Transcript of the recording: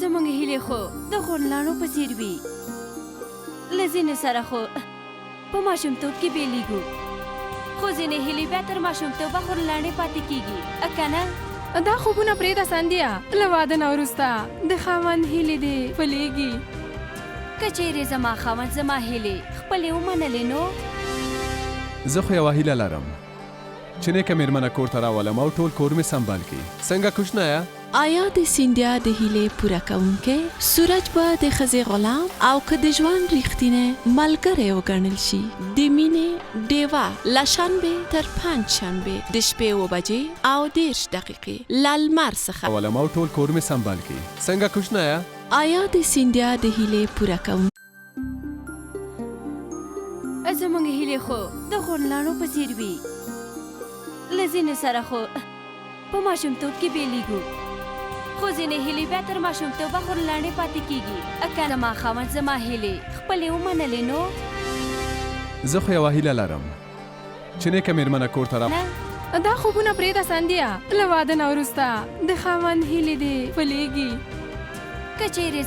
زموږ هیلې خو د غونډلانو په څیر وي. له ځینې سره خو په ماشومتوب کې بیلیږو، خو ځینې هیلې بیا تر ماشومتوبه غونډلانې پاتې کېږي، که نه؟ دا خوبونه پرېږده ساندیا، له واده نه وروسته د خاوند هیلې دې پلېږي. که چیرې زما خاوند زما هیلې خپلې ومنلې نو زه خو یوه هیله لرم چې نیکه مېرمنه کور ته راولم او ټول کور مې سنبال کړي. څنګه کوشنیه؟ آیا د سیندیا د هیلې پوره کوونکی سورج به د ښځې غلام او که د ژوند ریښتینی ملګری وګڼل شي؟ د مینې ډیوه له شنبې تر پنجشنبې د شپې 7 بجې او 10 دقیقې له لمر څخه راولم او ټول کور مې سنبال کړي. څنګه کوشنیه؟ آیا د سیندیا د هیلې پوره کوونکی زموږ هیلې خو د غونډلانو په څیر وي. له ځینې سره خو په ماشومتوب کې بیلیږو، خو ځینې هیلې بیا تر ماشومتوبه غونډلانې پاتې کېږي، که زما خاوند زما هیلې خپلې ومنلې نو زه خو یوه هیله لرم چې نیکه مېرمنه کور ته دا خوبونه پرېږده ساندیا، له واده نه وروسته د خاوند هیلې دې پلېږي. که چیرې